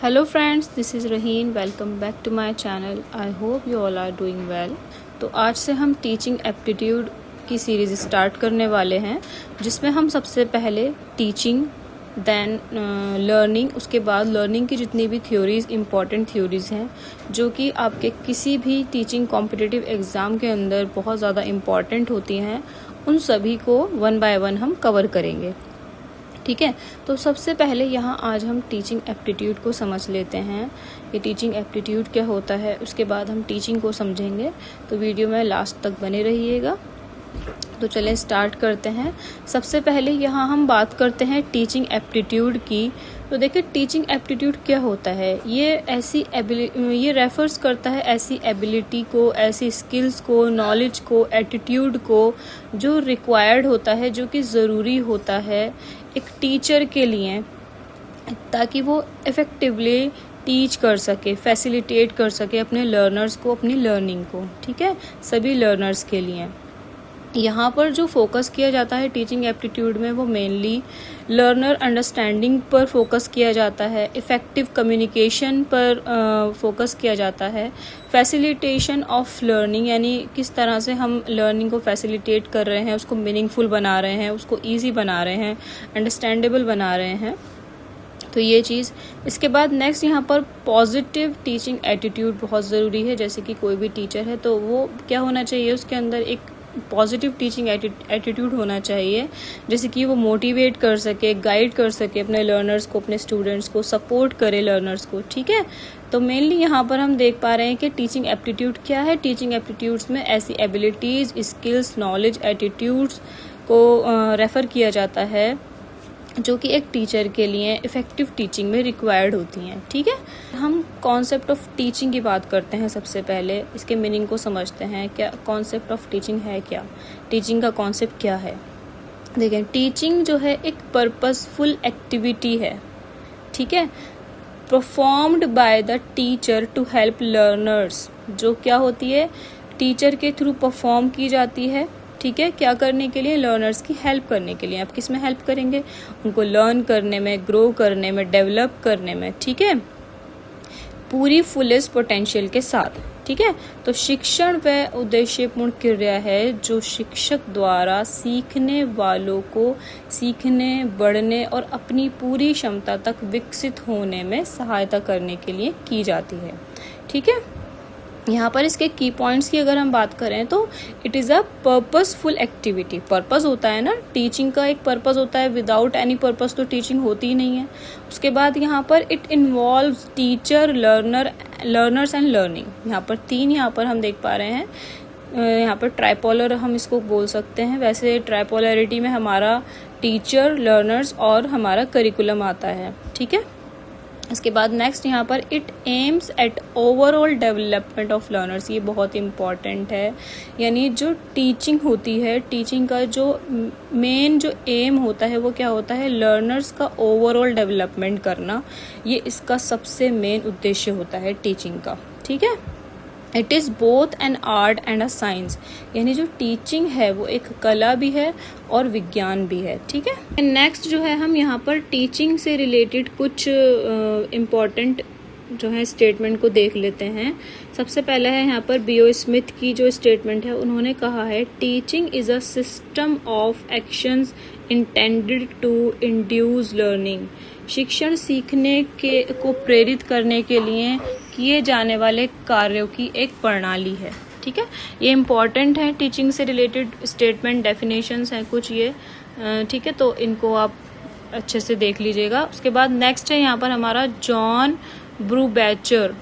Hello friends, this is Raheen. Welcome back to my channel. I hope you all are doing well. तो आज से हम teaching aptitude की series start करने वाले हैं, जिसमें हम सबसे पहले टीचिंग, देन लर्निंग, उसके बाद लर्निंग की जितनी भी थ्योरीज़, इम्पॉर्टेंट थ्योरीज़ हैं जो कि आपके किसी भी टीचिंग कॉम्पिटिटिव एग्ज़ाम के अंदर बहुत ज़्यादा इम्पॉर्टेंट होती हैं, उन सभी को वन बाय वन हम कवर करेंगे। ठीक है, तो सबसे पहले यहाँ आज हम टीचिंग एप्टीट्यूड को समझ लेते हैं कि टीचिंग एप्टीट्यूड क्या होता है। उसके बाद हम टीचिंग को समझेंगे, तो वीडियो में लास्ट तक बने रहिएगा। तो चलें स्टार्ट करते हैं। सबसे पहले यहाँ हम बात करते हैं टीचिंग एप्टीट्यूड की। तो देखिए, टीचिंग एप्टीट्यूड क्या होता है। ये रेफर्स करता है ऐसी एबिलिटी को, ऐसी स्किल्स को, नॉलेज को, एटीट्यूड को जो रिक्वायर्ड होता है, जो कि ज़रूरी होता है एक टीचर के लिए, ताकि वो इफ़ेक्टिवली टीच कर सके, फैसिलिटेट कर सके अपने लर्नर्स को, अपनी लर्निंग को। ठीक है, सभी लर्नर्स के लिए यहाँ पर जो फोकस किया जाता है टीचिंग एप्टीट्यूड में, वो मेनली लर्नर अंडरस्टैंडिंग पर फोकस किया जाता है, इफ़ेक्टिव कम्युनिकेशन पर फोकस किया जाता है, फैसिलिटेशन ऑफ लर्निंग, यानी किस तरह से हम लर्निंग को फैसिलिटेट कर रहे हैं, उसको मीनिंगफुल बना रहे हैं, उसको ईजी बना रहे हैं, अंडरस्टैंडेबल बना रहे हैं। तो ये चीज़। इसके बाद नेक्स्ट यहाँ पर पॉजिटिव टीचिंग एटीट्यूड बहुत ज़रूरी है। जैसे कि कोई भी टीचर है तो वो क्या होना चाहिए, उसके अंदर एक पॉजिटिव टीचिंग एटीट्यूड होना चाहिए, जैसे कि वो मोटिवेट कर सके, गाइड कर सके अपने लर्नर्स को, अपने स्टूडेंट्स को, सपोर्ट करे लर्नर्स को। ठीक है, तो मेनली यहाँ पर हम देख पा रहे हैं कि टीचिंग एप्टीट्यूड क्या है। टीचिंग एप्टीट्यूड्स में ऐसी एबिलिटीज़, स्किल्स, नॉलेज, एटीट्यूड्स को रेफ़र किया जाता है जो कि एक टीचर के लिए इफ़ेक्टिव टीचिंग में रिक्वायर्ड होती हैं। ठीक है, हम कॉन्सेप्ट ऑफ टीचिंग की बात करते हैं। सबसे पहले इसके मीनिंग को समझते हैं। क्या कॉन्सेप्ट ऑफ टीचिंग है, क्या टीचिंग का कॉन्सेप्ट क्या है। देखें, टीचिंग जो है एक पर्पसफुल एक्टिविटी है। ठीक है, performed by the teacher to help learners, जो क्या होती है, टीचर के थ्रू परफॉर्म की जाती है। ठीक है, क्या करने के लिए, लर्नर्स की हेल्प करने के लिए। आप किस में हेल्प करेंगे, उनको लर्न करने में, ग्रो करने में, डेवलप करने में। ठीक है, पूरी फुलेस्ट पोटेंशियल के साथ। ठीक है, तो शिक्षण वह उद्देश्यपूर्ण क्रिया है जो शिक्षक द्वारा सीखने वालों को सीखने, बढ़ने और अपनी पूरी क्षमता तक विकसित होने में सहायता करने के लिए की जाती है। ठीक है, यहाँ पर इसके की पॉइंट्स की अगर हम बात करें तो it is a purposeful activity. Purpose होता है ना, टीचिंग का एक पर्पस होता है। विदाउट एनी पर्पस तो टीचिंग होती ही नहीं है। उसके बाद यहाँ पर it involves teacher, learners and learning. यहाँ पर तीन यहाँ पर हम देख पा रहे हैं। यहाँ पर ट्राइपोलर हम इसको बोल सकते हैं। वैसे ट्राइपोलरिटी में हमारा टीचर, लर्नर्स और हमारा करिकुलम आता है। ठीक है, इसके बाद नेक्स्ट यहाँ पर it aims at overall development of learners. ये बहुत इम्पॉर्टेंट है, यानी जो टीचिंग होती है, टीचिंग का जो मेन जो एम होता है वो क्या होता है, लर्नर्स का ओवरऑल डेवलपमेंट करना। ये इसका सबसे मेन उद्देश्य होता है टीचिंग का। ठीक है, it is both an art and a science, यानी जो टीचिंग है वो एक कला भी है और विज्ञान भी है। ठीक है, नेक्स्ट जो है हम यहाँ पर टीचिंग से रिलेटेड कुछ इम्पॉर्टेंट जो है स्टेटमेंट को देख लेते हैं। सबसे पहला है यहाँ पर बीओ स्मिथ की जो स्टेटमेंट है, उन्होंने कहा है teaching is a system of actions intended to induce learning. शिक्षण सीखने के को प्रेरित करने के लिए किए जाने वाले कार्यों की एक प्रणाली है। ठीक है, ये इम्पॉर्टेंट है, टीचिंग से रिलेटेड स्टेटमेंट, डेफिनेशंस हैं कुछ ये। ठीक है, तो इनको आप अच्छे से देख लीजिएगा। उसके बाद नेक्स्ट है यहाँ पर हमारा जॉन ब्रूबैचर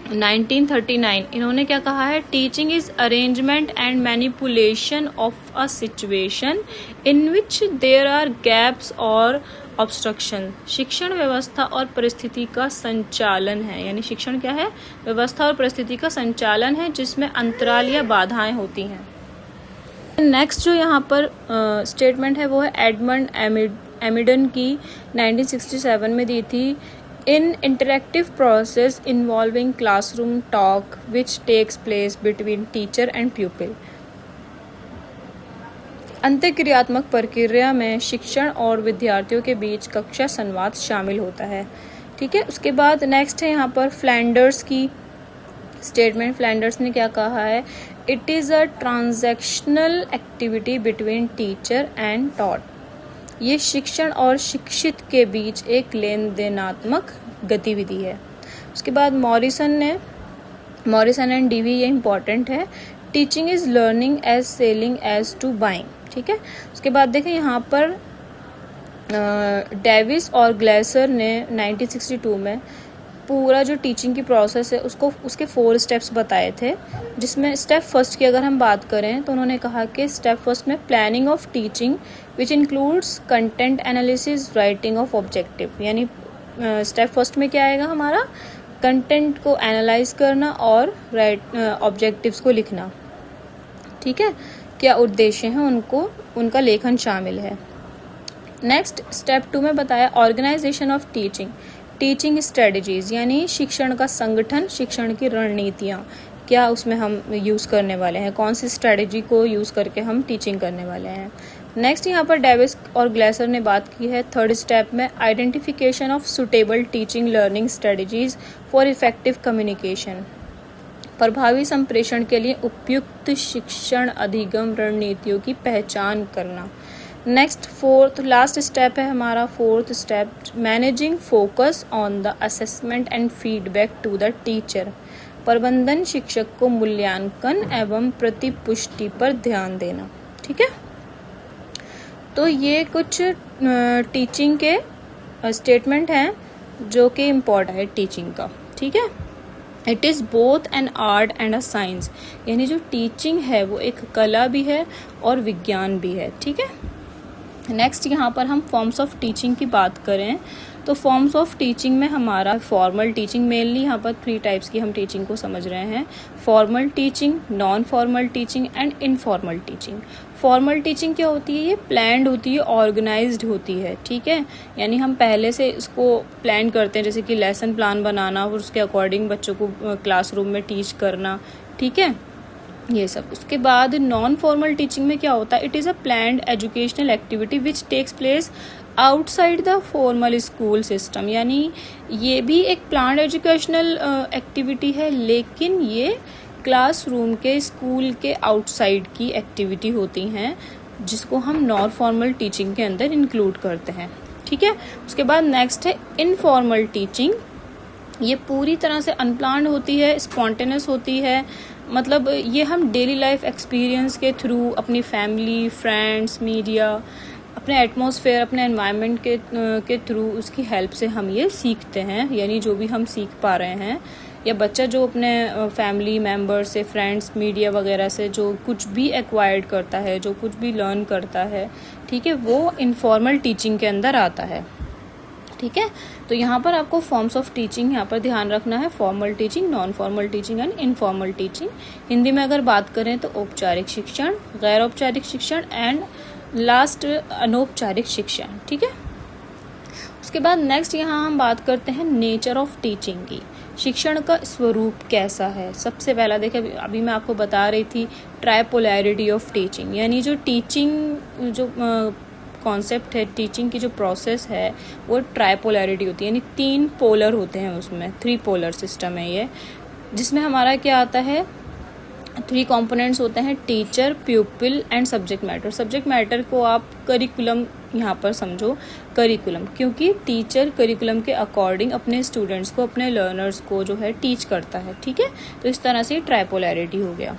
1939। इन्होंने क्या कहा है, teaching is arrangement and manipulation of a situation in which there are gaps और ऑब्स्ट्रक्शन। शिक्षण व्यवस्था और परिस्थिति का संचालन है, यानी शिक्षण क्या है, व्यवस्था और परिस्थिति का संचालन है जिसमें अंतराल या बाधाएं होती हैं। नेक्स्ट जो यहाँ पर स्टेटमेंट है वो है एडमंड एमिडन की 1967 में दी थी। In interactive process involving classroom talk which takes place between teacher and pupil. अंतःक्रियात्मक प्रक्रिया में शिक्षण और विद्यार्थियों के बीच कक्षा संवाद शामिल होता है। ठीक है। उसके बाद नेक्स्ट है यहाँ पर फ्लैंडर्स की स्टेटमेंट। फ्लैंडर्स ने क्या कहा है, it is a transactional activity between teacher and taught. ये शिक्षण और शिक्षित के बीच एक लेन देनात्मक गतिविधि है। उसके बाद मॉरिसन एंड डीवी, ये इम्पॉर्टेंट है, teaching is learning as selling as to buying. ठीक है। उसके बाद देखें यहाँ पर डेविस और ग्लेसर ने 1962 में पूरा जो टीचिंग की प्रोसेस है उसके 4 स्टेप्स बताए थे, जिसमें स्टेप फर्स्ट की अगर हम बात करें तो उन्होंने कहा कि स्टेप फर्स्ट में planning of teaching which includes content analysis, writing of objective. यानी स्टेप फर्स्ट में क्या आएगा हमारा, कंटेंट को एनालाइज करना और ऑब्जेक्टिव्स को लिखना। ठीक है, क्या उद्देश्य हैं उनका लेखन शामिल है। नेक्स्ट स्टेप 2 में बताया ऑर्गेनाइजेशन ऑफ टीचिंग स्ट्रेटजीज, यानी शिक्षण का संगठन, शिक्षण की रणनीतियाँ क्या उसमें हम यूज़ करने वाले हैं, कौन सी स्ट्रेटजी को यूज़ करके हम टीचिंग करने वाले हैं। नेक्स्ट यहाँ पर डेविस और ग्लेसर ने बात की है थर्ड स्टेप में, identification of suitable teaching learning strategies for effective communication, प्रभावी संप्रेषण के लिए उपयुक्त शिक्षण अधिगम रणनीतियों की पहचान करना। नेक्स्ट लास्ट स्टेप है हमारा fourth step, managing focus on the assessment and feedback to the teacher, प्रबंधन शिक्षक को मूल्यांकन एवं प्रतिपुष्टि पर ध्यान देना। ठीक है, तो ये कुछ टीचिंग के स्टेटमेंट हैं जो कि इम्पोर्टेंट है टीचिंग का। ठीक है, it is both an art and a science, यानी जो टीचिंग है वो एक कला भी है और विज्ञान भी है। ठीक है। नेक्स्ट यहाँ पर हम फॉर्म्स ऑफ टीचिंग की बात करें तो फॉर्म्स ऑफ टीचिंग में हमारा फॉर्मल टीचिंग, मेनली यहाँ पर 3 टाइप्स की हम टीचिंग को समझ रहे हैं, formal teaching, non formal teaching and informal teaching. Formal teaching क्या होती है, ये प्लान्ड होती है, ऑर्गेनाइज्ड होती है। ठीक है, यानी हम पहले से इसको प्लान करते हैं, जैसे कि लेसन प्लान बनाना और उसके अकॉर्डिंग बच्चों को क्लासरूम में टीच करना। ठीक है, ये सब। उसके बाद नॉन फॉर्मल टीचिंग में क्या होता है, it is a planned educational activity which takes place outside the formal school system, यानी ये भी एक प्लान्ड एजुकेशनल एक्टिविटी है, लेकिन ये क्लासरूम के स्कूल के आउटसाइड की एक्टिविटी होती हैं, जिसको हम नॉन फॉर्मल टीचिंग के अंदर इंक्लूड करते हैं। ठीक है। उसके बाद नेक्स्ट है इनफॉर्मल टीचिंग, ये पूरी तरह से अनप्लान्ड होती है, स्पॉन्टेनियस होती है, मतलब ये हम डेली लाइफ एक्सपीरियंस के थ्रू, अपनी फैमिली, फ्रेंड्स, मीडिया, अपने एटमॉस्फेयर, अपने एनवायरनमेंट के थ्रू उसकी हेल्प से हम ये सीखते हैं। यानी जो भी हम सीख पा रहे हैं, या बच्चा जो अपने फैमिली मेम्बर से, फ्रेंड्स, मीडिया वगैरह से जो कुछ भी एक्वायर्ड करता है, जो कुछ भी लर्न करता है, ठीक है, वो इनफॉर्मल टीचिंग के अंदर आता है। ठीक है, तो यहाँ पर आपको फॉर्म्स ऑफ टीचिंग यहाँ पर ध्यान रखना है, formal teaching, non formal teaching and informal teaching. Hindi में अगर बात करें तो औपचारिक शिक्षण, गैर औपचारिक शिक्षण एंड लास्ट अनौपचारिक शिक्षण। ठीक है। उसके बाद नेक्स्ट यहाँ हम बात करते हैं नेचर ऑफ टीचिंग की, शिक्षण का स्वरूप कैसा है। सबसे पहला देखिए, अभी मैं आपको बता रही थी ट्राइपोलैरिटी ऑफ टीचिंग, यानी जो टीचिंग जो कॉन्सेप्ट है, टीचिंग की जो प्रोसेस है वो ट्राइपोलैरिटी होती है, यानी 3 पोलर होते हैं उसमें, 3 पोलर सिस्टम है ये, जिसमें हमारा क्या आता है, 3 कंपोनेंट्स होते हैं, teacher, प्यूपिल and subject matter. Subject matter को आप करिकुलम यहाँ पर समझो, करिकुलम, क्योंकि टीचर करिकुलम के अकॉर्डिंग अपने स्टूडेंट्स को, अपने लर्नर्स को जो है टीच करता है। ठीक है, तो इस तरह से ट्राइपोलैरिटी हो गया।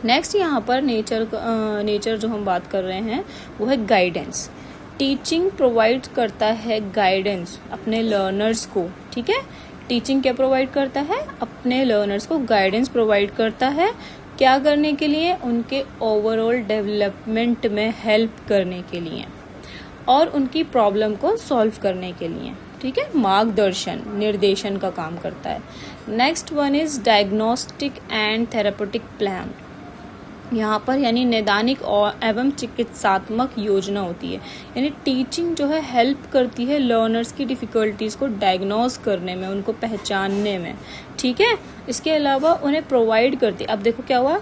नेक्स्ट यहाँ पर नेचर जो हम बात कर रहे हैं वो है गाइडेंस। टीचिंग प्रोवाइड करता है गाइडेंस अपने लर्नर्स को। ठीक है, टीचिंग क्या प्रोवाइड करता है, अपने लर्नर्स को गाइडेंस प्रोवाइड करता है, क्या करने के लिए, उनके ओवरऑल डेवलपमेंट में हेल्प करने के लिए और उनकी प्रॉब्लम को सॉल्व करने के लिए। ठीक है, मार्गदर्शन, निर्देशन का काम करता है। Next one is diagnostic and therapeutic plan, यहाँ पर यानी नैदानिक और एवं चिकित्सात्मक योजना होती है, यानी टीचिंग जो है हेल्प करती है लर्नर्स की डिफ़िकल्टीज़ को डायग्नोज करने में, उनको पहचानने में। ठीक है, इसके अलावा उन्हें प्रोवाइड करती है। अब देखो क्या हुआ,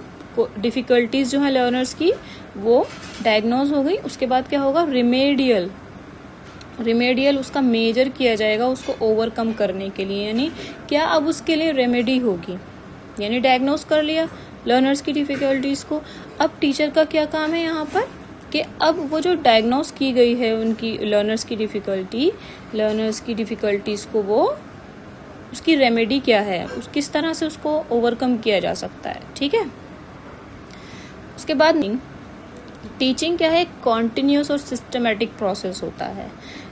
डिफ़िकल्टीज़ जो है लर्नर्स की वो डायग्नोज हो गई, उसके बाद क्या होगा, रिमेडियल रिमेडियल उसका मेजर किया जाएगा उसको ओवरकम करने के लिए, यानी क्या अब उसके लिए रेमेडी होगी, यानी डायग्नोस कर लिया लर्नर्स की डिफ़िकल्टीज़ को। अब टीचर का क्या काम है यहाँ पर कि अब वो जो डायग्नोस की गई है उनकी लर्नर्स की डिफ़िकल्टीज़ को वो उसकी रेमेडी क्या है, उस किस तरह से उसको ओवरकम किया जा सकता है, ठीक है। उसके बाद टीचिंग क्या है, कॉन्टिन्यूस और सिस्टमेटिक प्रोसेस होता है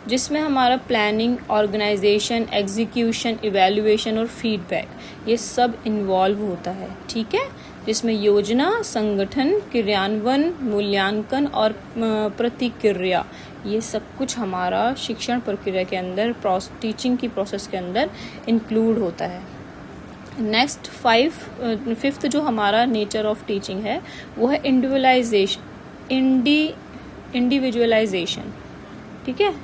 जिसमें हमारा प्लानिंग, ऑर्गेनाइजेशन, एग्जीक्यूशन, इवैल्यूएशन और फीडबैक ये सब इन्वॉल्व होता है, ठीक है। जिसमें योजना, संगठन, क्रियान्वयन, मूल्यांकन और प्रतिक्रिया ये सब कुछ हमारा शिक्षण प्रक्रिया के अंदर टीचिंग की प्रोसेस के अंदर इंक्लूड होता है। नेक्स्ट फिफ्थ जो हमारा नेचर ऑफ टीचिंग है वो है इंडिविजुअलाइजेशन, ठीक है।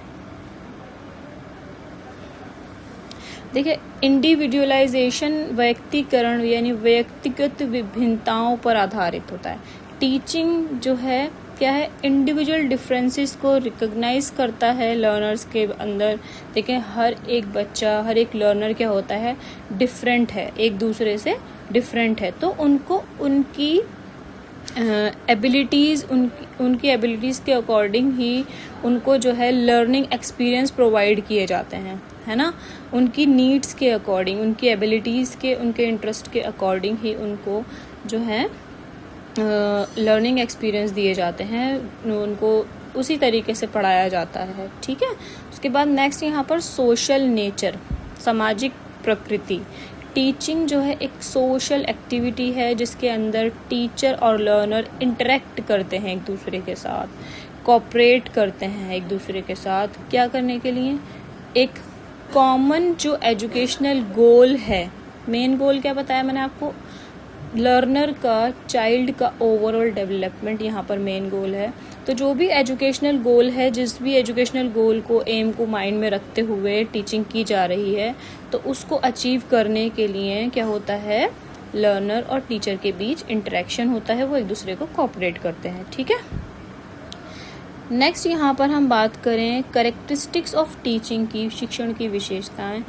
देखिए, इंडिविजुअलाइजेशन व्यक्तिकरण यानी व्यक्तिगत विभिन्नताओं पर आधारित होता है। टीचिंग जो है क्या है, इंडिविजुअल डिफरेंसेस को रिकॉग्नाइज करता है लर्नर्स के अंदर। देखिए, हर एक बच्चा, हर एक लर्नर क्या होता है, डिफरेंट है, एक दूसरे से डिफरेंट है, तो उनको उनकी एबिलिटीज़ उनकी एबिलिटीज़ के अकॉर्डिंग ही उनको जो है लर्निंग एक्सपीरियंस प्रोवाइड किए जाते हैं, है ना। उनकी नीड्स के अकॉर्डिंग, उनकी एबिलिटीज़ के, उनके इंटरेस्ट के अकॉर्डिंग ही उनको जो है लर्निंग एक्सपीरियंस दिए जाते हैं, उनको उसी तरीके से पढ़ाया जाता है, ठीक है। उसके बाद नेक्स्ट यहाँ पर सोशल नेचर, सामाजिक प्रकृति। टीचिंग जो है एक सोशल एक्टिविटी है जिसके अंदर टीचर और लर्नर इंटरेक्ट करते हैं एक दूसरे के साथ, कोऑपरेट करते हैं एक दूसरे के साथ, क्या करने के लिए, एक कॉमन जो एजुकेशनल गोल है। मेन गोल क्या बताया मैंने आपको, लर्नर का, चाइल्ड का ओवरऑल डेवलपमेंट यहाँ पर मेन गोल है। तो जो भी एजुकेशनल गोल है, जिस भी एजुकेशनल गोल को, एम को माइंड में रखते हुए टीचिंग की जा रही है, तो उसको अचीव करने के लिए क्या होता है, लर्नर और टीचर के बीच इंटरेक्शन होता है, वो एक दूसरे को कोऑपरेट करते हैं, ठीक है। नेक्स्ट यहाँ पर हम बात करें कैरेक्टरिस्टिक्स ऑफ टीचिंग की, शिक्षण की विशेषताएं।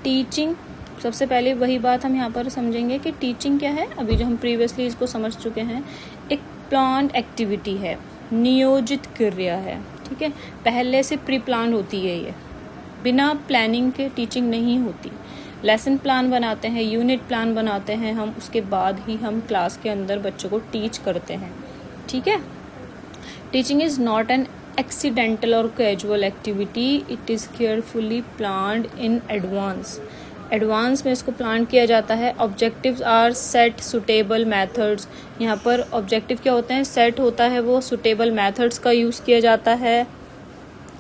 टीचिंग, सबसे पहले वही बात हम यहाँ पर समझेंगे कि टीचिंग क्या है। अभी जो हम प्रीवियसली इसको समझ चुके हैं, एक प्लान्ड एक्टिविटी है, नियोजित क्रिया है, ठीक है। पहले से प्री प्लान होती है, ये बिना प्लानिंग के टीचिंग नहीं होती। लेसन प्लान बनाते हैं, यूनिट प्लान बनाते हैं हम, उसके बाद ही हम क्लास के अंदर बच्चों को टीच करते हैं, ठीक है। Teaching is not an accidental और casual activity, it is carefully planned in advance में इसको प्लान किया जाता है। Objectives are set, suitable methods. यहाँ पर ऑब्जेक्टिव क्या होते हैं, सेट होता है, वो सुटेबल मेथड्स का यूज़ किया जाता है,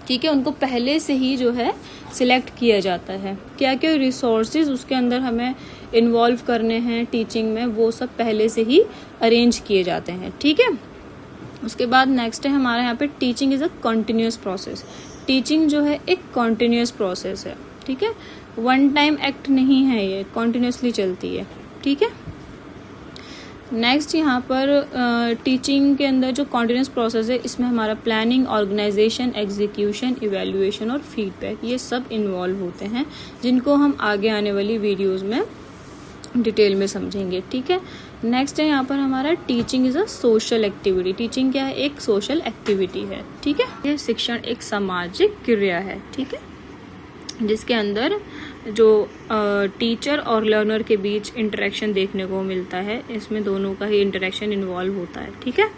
ठीक है। उनको पहले से ही जो है सिलेक्ट किया जाता है, क्या क्या रिसोर्सेज उसके अंदर हमें इन्वॉल्व करने हैं टीचिंग में, वो सब पहले से ही अरेंज किए जाते हैं, ठीक है। उसके बाद नेक्स्ट है हमारे यहाँ पे, teaching is a continuous process. Teaching जो है एक कॉन्टिन्यूस प्रोसेस है, ठीक है। वन टाइम एक्ट नहीं है, ये कॉन्टिन्यूसली चलती है, ठीक है। नेक्स्ट यहाँ पर टीचिंग के अंदर जो कॉन्टिन्यूस प्रोसेस है, इसमें हमारा प्लानिंग, ऑर्गेनाइजेशन, एग्जीक्यूशन, इवैल्यूएशन और फीडबैक ये सब इन्वॉल्व होते हैं, जिनको हम आगे आने वाली वीडियोस में डिटेल में समझेंगे, ठीक है। नेक्स्ट है यहाँ पर हमारा, teaching is a social activity. Teaching क्या है, एक सोशल एक्टिविटी है, ठीक है। यह शिक्षण एक सामाजिक क्रिया है, ठीक है, जिसके अंदर जो टीचर और लर्नर के बीच इंटरेक्शन देखने को मिलता है, इसमें दोनों का ही इंटरेक्शन इन्वॉल्व होता है, ठीक है।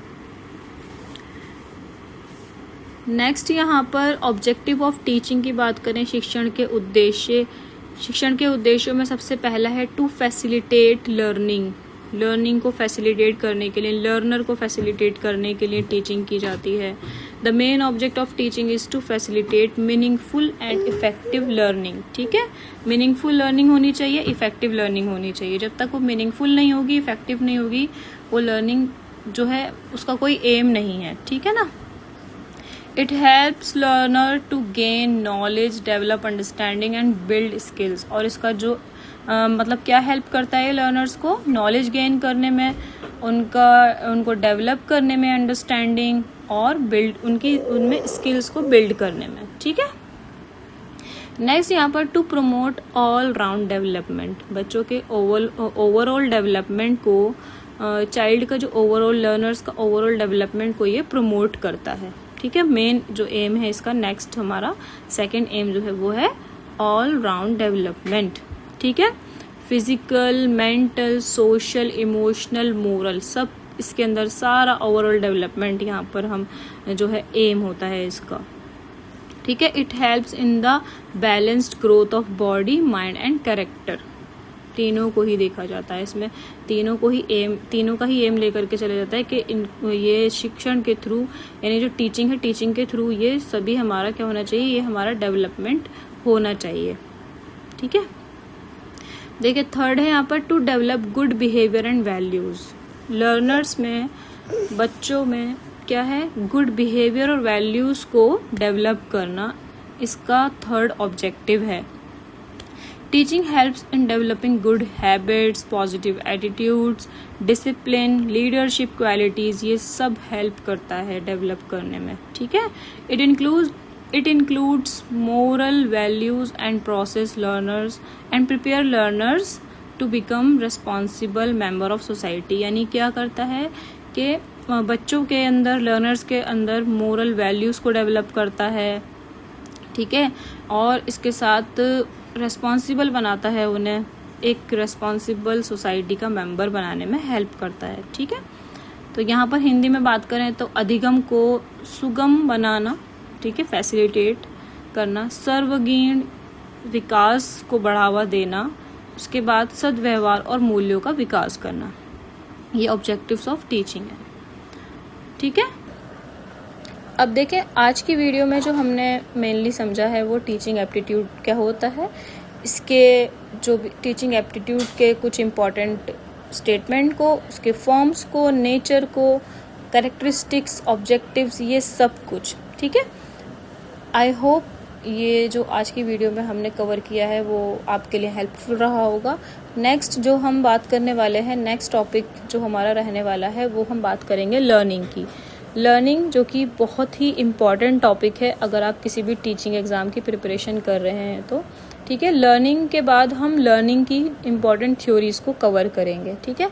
नेक्स्ट यहाँ पर ऑब्जेक्टिव ऑफ टीचिंग की बात करें, शिक्षण के उद्देश्यों में सबसे पहला है टू फैसिलिटेट लर्निंग को फैसिलिटेट करने के लिए, लर्नर को फैसिलिटेट करने के लिए टीचिंग की जाती है। The main object of teaching is to facilitate meaningful and effective learning, ठीक है। मीनिंगफुल लर्निंग होनी चाहिए, इफेक्टिव लर्निंग होनी चाहिए। जब तक वो मीनिंगफुल नहीं होगी, इफेक्टिव नहीं होगी, वो लर्निंग जो है उसका कोई एम नहीं है, ठीक है ना। It helps learner to gain knowledge, develop understanding and build skills. और इसका जो मतलब क्या हेल्प करता है लर्नर्स को, नॉलेज गेन करने में, उनको डेवलप करने में, अंडरस्टैंडिंग और बिल्ड, उनमें स्किल्स को बिल्ड करने में, ठीक है। नेक्स्ट यहाँ पर to promote all round development, बच्चों के ओवरऑल डेवलपमेंट को, चाइल्ड का जो ओवरऑल लर्नर्स का ओवरऑल डेवलपमेंट को ये प्रमोट करता है। ठीक है, मेन जो एम है इसका, नेक्स्ट हमारा सेकंड एम जो है वो है ऑल राउंड डेवलपमेंट। ठीक है, physical, mental, social, emotional, moral, सब इसके अंदर सारा ओवरऑल डेवलपमेंट यहाँ पर हम जो है एम होता है इसका। ठीक है, it helps in the balanced growth of body, mind and character. तीनों को ही देखा जाता है इसमें, तीनों का ही एम लेकर के चला जाता है कि ये शिक्षण के थ्रू, यानी जो टीचिंग है, टीचिंग के थ्रू ये सभी हमारा क्या होना चाहिए, ये हमारा डेवलपमेंट होना चाहिए। ठीक है, देखिए थर्ड है यहाँ पर to develop good behaviour and values. Learners में, बच्चों में क्या है, गुड बिहेवियर और वैल्यूज़ को डेवलप करना, इसका थर्ड ऑब्जेक्टिव है। Teaching helps in developing good habits, positive attitudes, discipline, leadership qualities, ये सब हेल्प करता है डेवलप करने में। ठीक है, It includes moral values and process learners and prepare learners to become responsible member of society। यानी क्या करता है कि बच्चों के अंदर, लर्नर्स के अंदर मोरल वैल्यूज़ को डेवलप करता है। ठीक है, और इसके साथ रेस्पॉन्सिबल बनाता है, उन्हें एक रेस्पॉन्सिबल सोसाइटी का मेंबर बनाने में हेल्प करता है। ठीक है, तो यहाँ पर हिंदी में बात करें तो अधिगम को सुगम बनाना, ठीक है, फैसिलिटेट करना, सर्वगीण विकास को बढ़ावा देना, उसके बाद सद्व्यवहार और मूल्यों का विकास करना, ये ऑब्जेक्टिव्स ऑफ टीचिंग है। ठीक है, अब देखें आज की वीडियो में जो हमने मेनली समझा है वो टीचिंग एप्टीट्यूड क्या होता है, इसके जो टीचिंग एप्टीट्यूड के कुछ इम्पॉर्टेंट स्टेटमेंट को, उसके फॉर्म्स को, नेचर को, कैरेक्टरिस्टिक्स, ऑब्जेक्टिव्स, ये सब कुछ। ठीक है, आई होप ये जो आज की वीडियो में हमने कवर किया है वो आपके लिए हेल्पफुल रहा होगा। नेक्स्ट जो हम बात करने वाले हैं, नेक्स्ट टॉपिक जो हमारा रहने वाला है वो हम बात करेंगे लर्निंग की। लर्निंग जो कि बहुत ही इम्पॉर्टेंट टॉपिक है अगर आप किसी भी टीचिंग एग्ज़ाम की प्रिपरेशन कर रहे हैं तो। ठीक है, लर्निंग के बाद हम लर्निंग की इम्पॉर्टेंट थ्योरीज़ को कवर करेंगे। ठीक है।